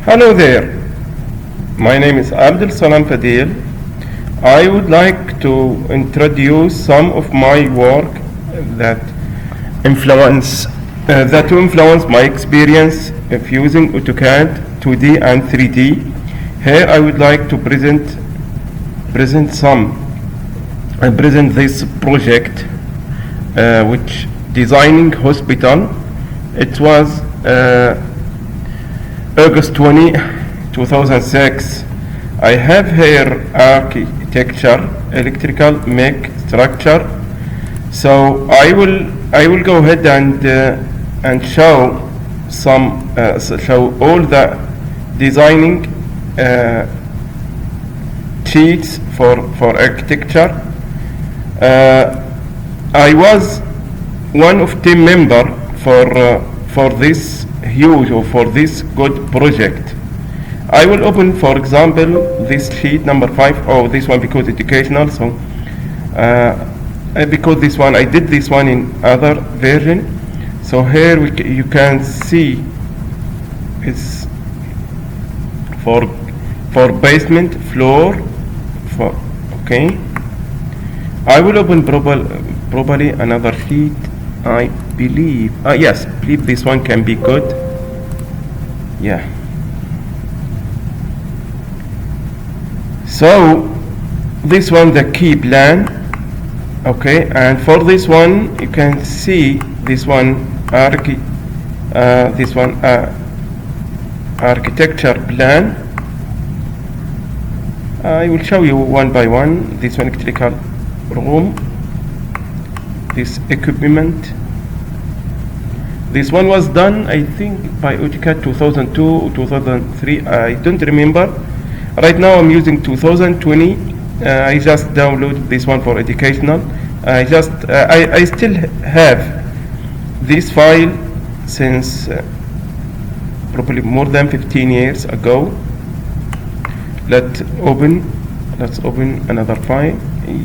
Hello there, my name is Abdul Salam Fadil. I would like to introduce some of my work that influence my experience of using AutoCAD 2D and 3D. Here I would like to present this project, which designing hospital. It was August 20, 2006. I have here architecture, electrical, mech, structure. So I will go ahead and show show all the designing sheets for architecture. I was one of team member for this huge or for this good project. I will open, for example, this sheet number 5. Oh, this one because educational. So because this one I did this one in other version. So here you can see it's for basement floor. Okay. I will open probably another sheet. I believe, yes, believe this one can be good. Yeah. So this one, the key plan. Okay, and for this one you can see this one architecture plan. I will show you one by one. This one electrical room, this equipment. This one was done, I think, by AutoCAD 2002 or 2003. I don't remember. Right now I'm using 2020. I just downloaded this one for educational. I still have this file since probably more than 15 years ago. Let's open another file.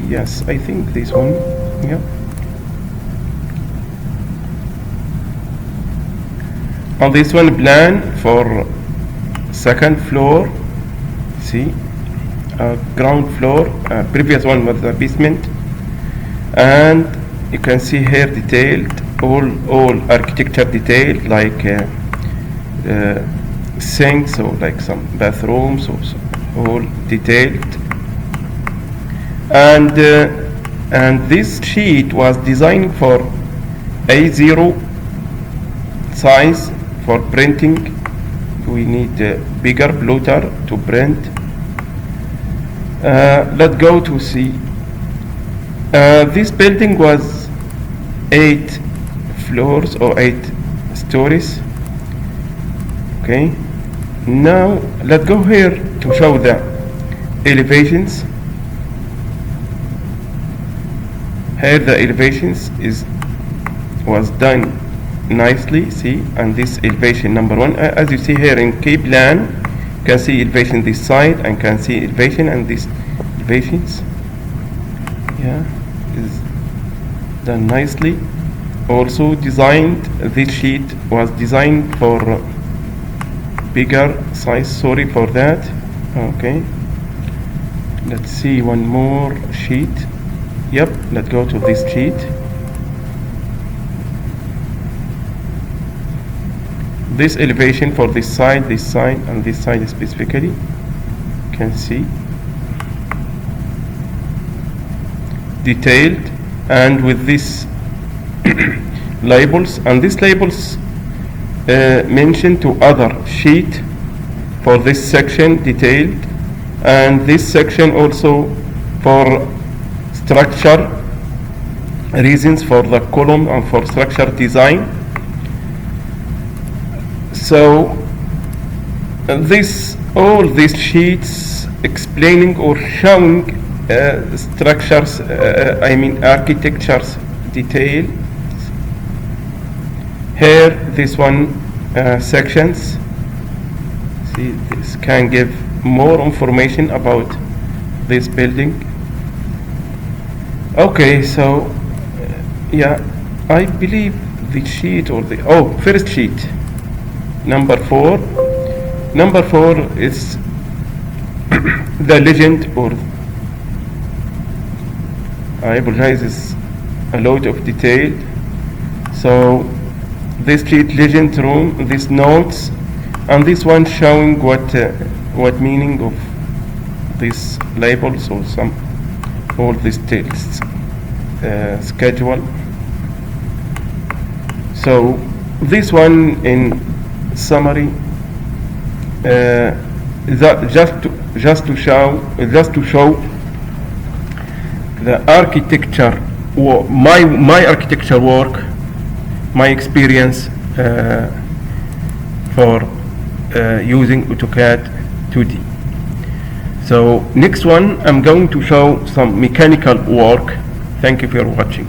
Yes, I think this one. Yeah. On this one, plan for second floor. See, ground floor. Previous one was the basement, and you can see here detailed all architecture detailed, like sinks or like some bathrooms, or all detailed. And this sheet was designed for A0 size for printing. We need a bigger plotter to print. Let's go to see. This building was 8 floors or 8 stories. Okay. Now let's go here to show the elevations. Here the elevations was done nicely. See, and this elevation number 1, as you see here in key plan, you can see elevation this side and can see elevation and these elevations. Yeah, is done nicely. Also designed, this sheet was designed for bigger size. Sorry for that. Okay, let's see one more sheet. Yep, let's go to this sheet. This elevation for this side, and this side specifically, you can see detailed, and with this labels, and these labels mentioned to other sheet for this section detailed, and this section also for structure reasons for the column and for structure design. So all these sheets explaining or showing structures, architecture's detail. Here this one sections. See, this can give more information about this building. Okay, so yeah, I believe the sheet or the first sheet number 4 Number 4 is the legend, or I apologize, is a lot of detail. So this sheet legend room, these notes, and this one showing what meaning of these labels or all these texts, schedule. So this one in summary, that just to show the architecture, or my architecture work, my experience for using AutoCAD 2D. So next one, I'm going to show some mechanical work. Thank you for watching.